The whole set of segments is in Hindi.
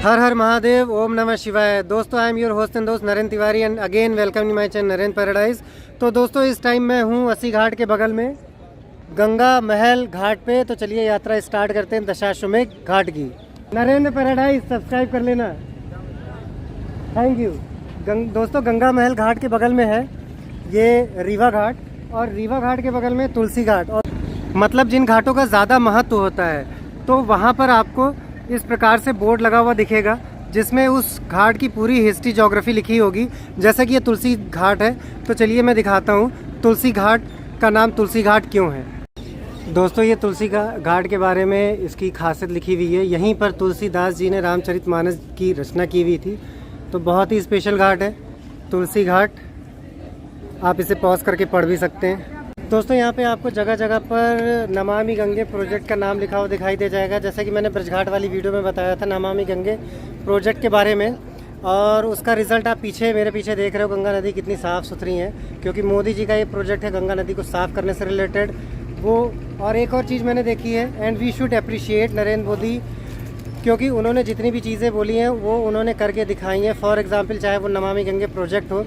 हर हर महादेव, ओम नमः शिवाय। दोस्तों, I am your host and दोस्त Narendra Tiwari and again welcome to my channel Narendra Paradise. तो दोस्तों, इस टाइम मैं हूँ अस्सी घाट के बगल में गंगा महल घाट पे। तो चलिए यात्रा स्टार्ट करते हैं दशाश्वमेध घाट की। नरेंद्र पैराडाइज सब्सक्राइब कर लेना, थैंक यू। दोस्तों, गंगा महल घाट के बगल में है ये रीवा घाट, और रीवा घाट के बगल में तुलसी घाट। और मतलब जिन घाटों का ज़्यादा महत्व होता है तो वहाँ पर आपको इस प्रकार से बोर्ड लगा हुआ दिखेगा जिसमें उस घाट की पूरी हिस्ट्री ज्योग्राफी लिखी होगी। जैसा कि ये तुलसी घाट है, तो चलिए मैं दिखाता हूँ तुलसी घाट का नाम तुलसी घाट क्यों है। दोस्तों, ये तुलसी घाट के बारे में इसकी खासियत लिखी हुई है। यहीं पर तुलसीदास जी ने रामचरितमानस की रचना की हुई थी। तो बहुत ही स्पेशल घाट है तुलसी घाट। आप इसे पॉज करके पढ़ भी सकते हैं। दोस्तों, यहाँ पे आपको जगह जगह पर नमामि गंगे प्रोजेक्ट का नाम लिखा हुआ दिखाई दे जाएगा। जैसे कि मैंने ब्रजघाट वाली वीडियो में बताया था नमामि गंगे प्रोजेक्ट के बारे में, और उसका रिजल्ट आप मेरे पीछे देख रहे हो। गंगा नदी कितनी साफ़ सुथरी है, क्योंकि मोदी जी का ये प्रोजेक्ट है गंगा नदी को साफ़ करने से रिलेटेड वो। और एक और चीज़ मैंने देखी है, and we should appreciate Narendra Modi, क्योंकि उन्होंने जितनी भी चीज़ें बोली हैं वो उन्होंने करके दिखाई हैं। फॉर एग्ज़ाम्पल, चाहे वो नमामि गंगे प्रोजेक्ट हो,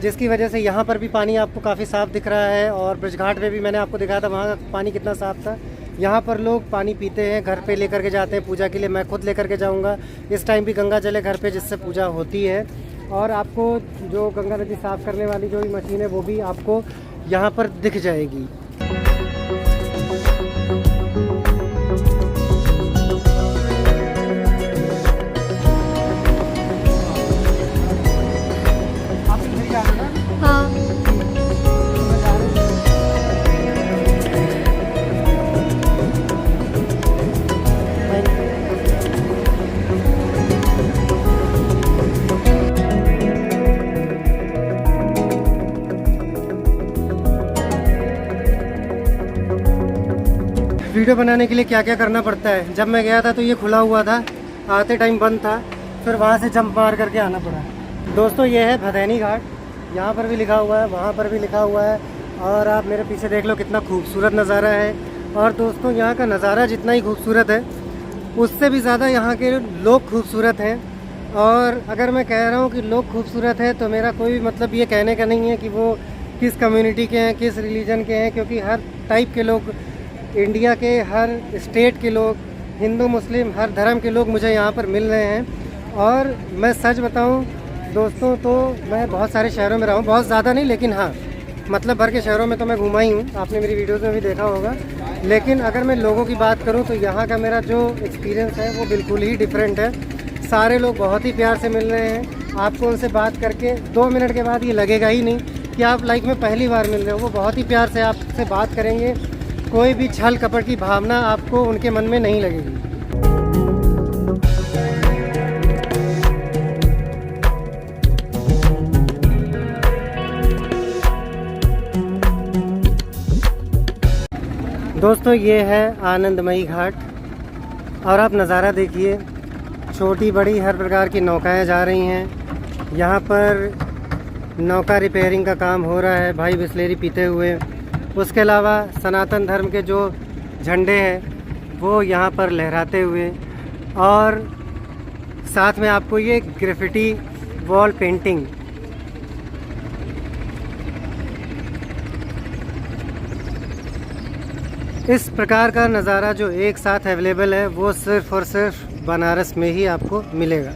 जिसकी वजह से यहाँ पर भी पानी आपको काफ़ी साफ़ दिख रहा है। और ब्रजघाट में भी मैंने आपको दिखाया था, वहाँ का पानी कितना साफ़ था। यहाँ पर लोग पानी पीते हैं, घर पे लेकर के जाते हैं पूजा के लिए। मैं खुद लेकर के जाऊँगा इस टाइम भी गंगा जल है घर पे, जिससे पूजा होती है। और आपको जो गंगा नदी साफ़ करने वाली जो भी मशीन है वो भी आपको यहाँ पर दिख जाएगी। वीडियो बनाने के लिए क्या क्या करना पड़ता है। जब मैं गया था तो ये खुला हुआ था, आते टाइम बंद था, फिर वहाँ से जंप मार करके आना पड़ा। दोस्तों, ये है भदैनी घाट। यहाँ पर भी लिखा हुआ है, वहाँ पर भी लिखा हुआ है। और आप मेरे पीछे देख लो कितना खूबसूरत नज़ारा है। और दोस्तों, यहाँ का नज़ारा जितना ही खूबसूरत है उससे भी ज़्यादा यहाँ के लोग खूबसूरत हैं। और अगर मैं कह रहा हूँ कि लोग खूबसूरत हैं तो मेरा कोई मतलब ये कहने का नहीं है कि वो किस कम्युनिटी के हैं, किस रिलीजन के हैं, क्योंकि हर टाइप के लोग, इंडिया के हर स्टेट के लोग, हिंदू मुस्लिम हर धर्म के लोग मुझे यहाँ पर मिल रहे हैं। और मैं सच बताऊँ दोस्तों, तो मैं बहुत सारे शहरों में रहा हूँ, बहुत ज़्यादा नहीं, लेकिन हाँ मतलब भर के शहरों में तो मैं घूमा ही हूँ, आपने मेरी वीडियोज़ में भी देखा होगा। लेकिन अगर मैं लोगों की बात करूँ तो यहाँ का मेरा जो एक्सपीरियंस है वो बिल्कुल ही डिफरेंट है। सारे लोग बहुत ही प्यार से मिल रहे हैं। आपको उनसे बात करके 2 मिनट के बाद ये लगेगा ही नहीं कि आप लाइफ में पहली बार मिल रहे हो। वो बहुत ही प्यार से आपसे बात करेंगे, कोई भी छल कपट की भावना आपको उनके मन में नहीं लगेगी। दोस्तों, ये है आनंदमयी घाट, और आप नज़ारा देखिए, छोटी बड़ी हर प्रकार की नौकाएं जा रही हैं। यहाँ पर नौका रिपेयरिंग का काम हो रहा है, भाई बिस्लेरी पीते हुए। उसके अलावा सनातन धर्म के जो झंडे हैं वो यहाँ पर लहराते हुए, और साथ में आपको ये ग्रेफिटी वॉल पेंटिंग। इस प्रकार का नज़ारा जो एक साथ अवेलेबल है वो सिर्फ़ और सिर्फ बनारस में ही आपको मिलेगा।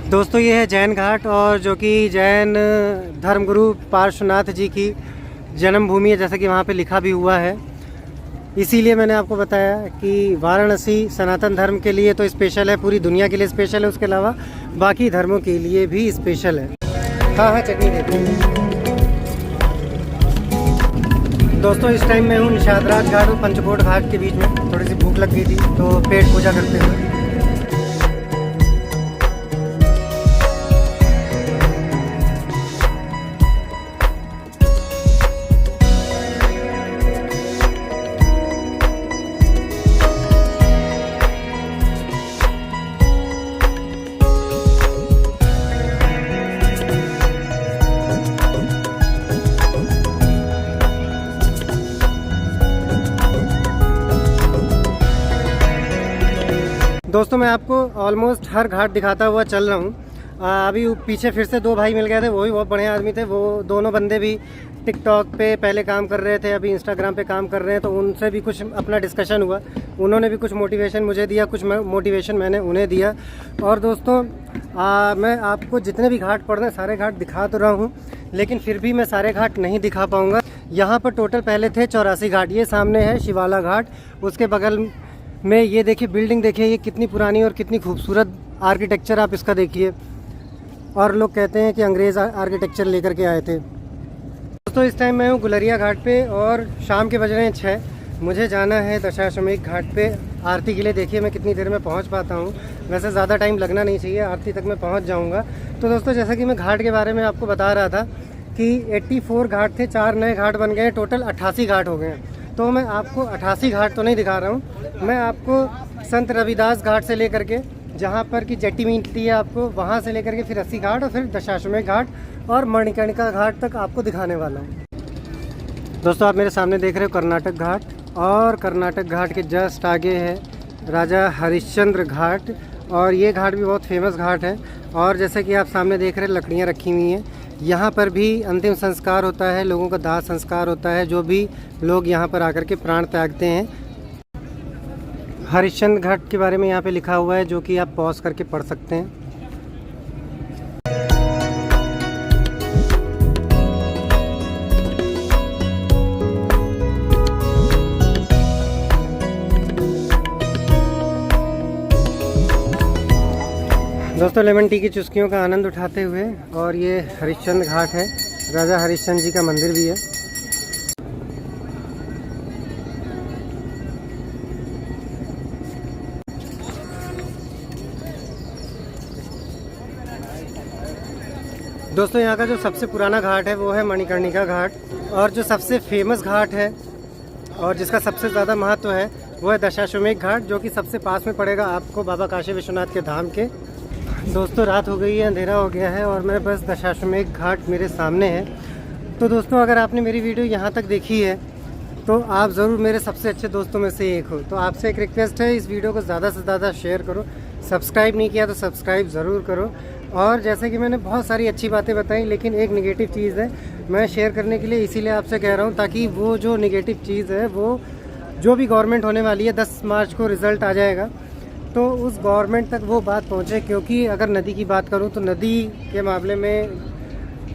दोस्तों, ये है जैन घाट, और जो कि जैन धर्मगुरु पार्श्वनाथ जी की जन्मभूमि है, जैसा कि वहाँ पे लिखा भी हुआ है। इसीलिए मैंने आपको बताया कि वाराणसी सनातन धर्म के लिए तो स्पेशल है, पूरी दुनिया के लिए स्पेशल है, उसके अलावा बाकी धर्मों के लिए भी स्पेशल है। हाँ हाँ, चटनी देते। दोस्तों इस टाइम मैं हूँ निषादराज घाट और पंचकोट घाट के बीच में। थोड़ी सी भूख लग गई थी तो पेट पूजा करते हुए। दोस्तों मैं आपको ऑलमोस्ट हर घाट दिखाता हुआ चल रहा हूँ। अभी पीछे फिर से दो भाई मिल गए थे, वो भी बहुत बढ़िया आदमी थे। वो दोनों बंदे भी टिकटॉक पे पहले काम कर रहे थे, अभी इंस्टाग्राम पे काम कर रहे हैं। तो उनसे भी कुछ अपना डिस्कशन हुआ, उन्होंने भी कुछ मोटिवेशन मुझे दिया, कुछ मोटिवेशन मैंने उन्हें दिया। और दोस्तों मैं आपको जितने भी घाट पड़ रहे हैं सारे घाट दिखा तो रहा हूँ, लेकिन फिर भी मैं सारे घाट नहीं दिखा पाऊँगा। यहाँ पर टोटल पहले थे 84 घाट। ये सामने है शिवाला घाट, उसके बगल में ये देखिए बिल्डिंग, देखिए ये कितनी पुरानी और कितनी खूबसूरत आर्किटेक्चर आप इसका देखिए। और लोग कहते हैं कि अंग्रेज़ आर्किटेक्चर लेकर के आए थे। दोस्तों इस टाइम मैं हूँ गुलरिया घाट पे और शाम के बज रहे हैं 6। मुझे जाना है दशाश्वमेध घाट पे आरती के लिए। देखिए मैं कितनी देर में पहुँच पाता हूँ। वैसे ज़्यादा टाइम लगना नहीं चाहिए, आरती तक मैं पहुँच जाऊँगा। तो दोस्तों जैसा कि मैं घाट के बारे में आपको बता रहा था कि 84 घाट थे, 4 नए घाट बन गए, टोटल 88 घाट हो गए हैं। तो मैं आपको 88 घाट तो नहीं दिखा रहा हूँ, मैं आपको संत रविदास घाट से लेकर के जहाँ पर कि जेट्टी मिलती है आपको, वहाँ से लेकर के फिर 80 घाट और फिर दशाश्वमेध घाट और मणिकर्णिका घाट तक आपको दिखाने वाला हूँ। दोस्तों आप मेरे सामने देख रहे हो कर्नाटक घाट, और कर्नाटक घाट के जस्ट आगे है राजा हरिश्चंद्र घाट। और ये घाट भी बहुत फेमस घाट है। और जैसे कि आप सामने देख रहे हैं लकड़ियाँ रखी हुई हैं। यहाँ पर भी अंतिम संस्कार होता है, लोगों का दाह संस्कार होता है, जो भी लोग यहाँ पर आकर के प्राण त्यागते हैं। हरिश्चंद्र घाट के बारे में यहाँ पे लिखा हुआ है, जो कि आप पॉज करके पढ़ सकते हैं। दोस्तों लेमन टी की चुस्कियों का आनंद उठाते हुए, और ये हरिश्चंद्र घाट है, राजा हरिश्चंद्र जी का मंदिर भी है। दोस्तों यहाँ का जो सबसे पुराना घाट है वो है मणिकर्णिका घाट, और जो सबसे फेमस घाट है और जिसका सबसे ज़्यादा महत्व है वो है दशाश्वमेध घाट, जो कि सबसे पास में पड़ेगा आपको बाबा काशी विश्वनाथ के धाम के। दोस्तों रात हो गई है, अंधेरा हो गया है, और मैं बस दशाश्वमेध घाट मेरे सामने है। तो दोस्तों अगर आपने मेरी वीडियो यहाँ तक देखी है तो आप ज़रूर मेरे सबसे अच्छे दोस्तों में से एक हो। तो आपसे एक रिक्वेस्ट है, इस वीडियो को ज़्यादा से ज़्यादा शेयर करो। सब्सक्राइब नहीं किया तो सब्सक्राइब ज़रूर करो। और जैसे कि मैंने बहुत सारी अच्छी बातें बताई, लेकिन एक नेगेटिव चीज़ है, मैं शेयर करने के लिए इसीलिए आपसे कह रहा हूँ, ताकि वो जो नेगेटिव चीज़ है, वो जो भी गवर्नमेंट होने वाली है, 10 मार्च को रिज़ल्ट आ जाएगा, तो उस गवर्नमेंट तक वो बात पहुँचे। क्योंकि अगर नदी की बात करूँ तो नदी के मामले में,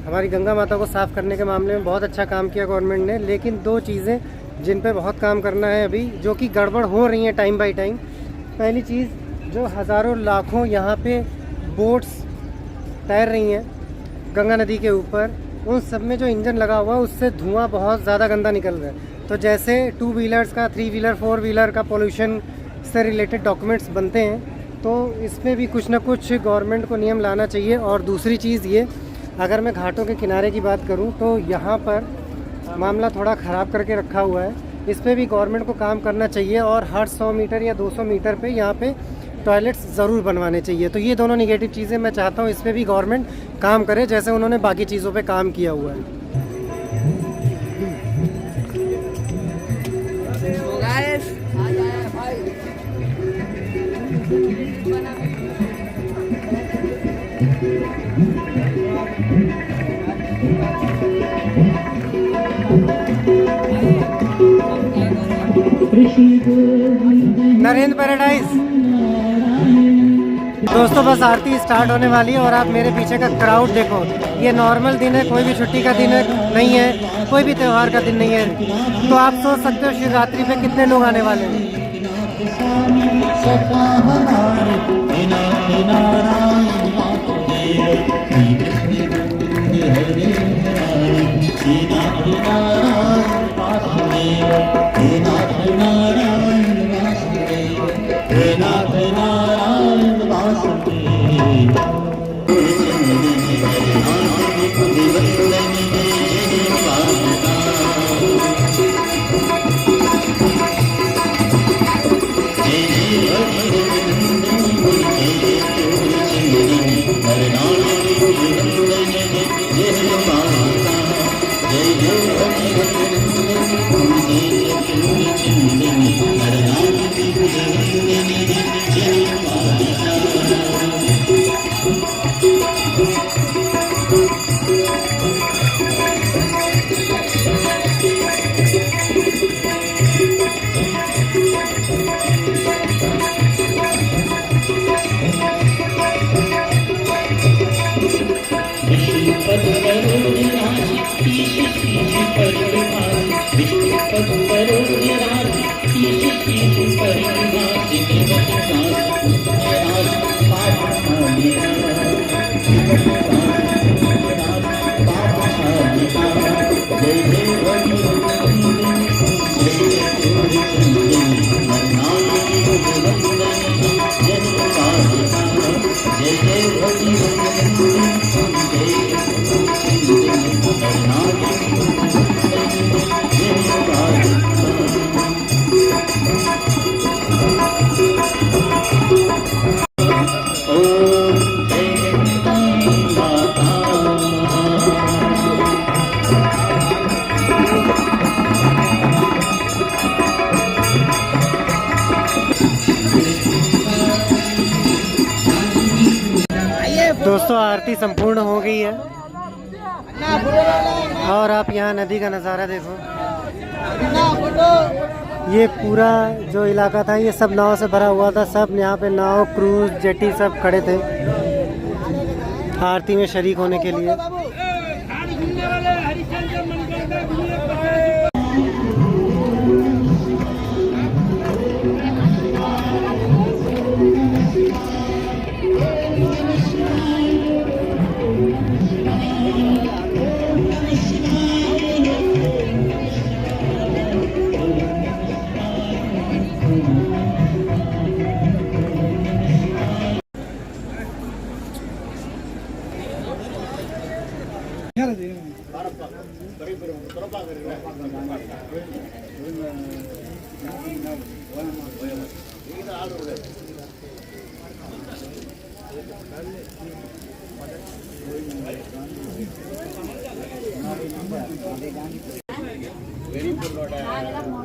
हमारी गंगा माता को साफ़ करने के मामले में बहुत अच्छा काम किया गवर्नमेंट ने। लेकिन 2 चीज़ें जिन पे बहुत काम करना है अभी, जो कि गड़बड़ हो रही हैं टाइम बाय टाइम। पहली चीज़, जो हज़ारों लाखों यहाँ पे बोट्स तैर रही हैं गंगा नदी के ऊपर, उन सब में जो इंजन लगा हुआ है उससे धुआं बहुत ज़्यादा गंदा निकल रहा है। तो जैसे 2 व्हीलर्स का, 3 व्हीलर, 4 व्हीलर का पोल्यूशन से रिलेटेड डॉक्यूमेंट्स बनते हैं, तो इसमें भी कुछ ना कुछ गवर्नमेंट को नियम लाना चाहिए। और दूसरी चीज़ ये, अगर मैं घाटों के किनारे की बात करूं तो यहाँ पर मामला थोड़ा ख़राब करके रखा हुआ है, इस पर भी गवर्नमेंट को काम करना चाहिए। और हर 100 मीटर या 200 मीटर पे यहाँ पे टॉयलेट्स ज़रूर बनवाने चाहिए। तो ये दोनों नेगेटिव चीज़ें मैं चाहता हूँ इस पर भी गवर्नमेंट काम करे, जैसे उन्होंने बाकी चीज़ों पे काम किया हुआ है। नरेंद्र पैराडाइज। दोस्तों बस आरती स्टार्ट होने वाली है और आप मेरे पीछे का क्राउड देखो। ये नॉर्मल दिन है, कोई भी छुट्टी का दिन है नहीं है, कोई भी त्यौहार का दिन नहीं है। तो आप सोच सकते हो शिवरात्रि पे कितने लोग आने वाले हैं। दोस्तों आरती संपूर्ण हो गई है और आप यहाँ नदी का नज़ारा देखो। ये पूरा जो इलाका था ये सब नाव से भरा हुआ था। सब यहाँ पे नाव, क्रूज, जेटी सब खड़े थे आरती में शरीक होने के लिए। Very good.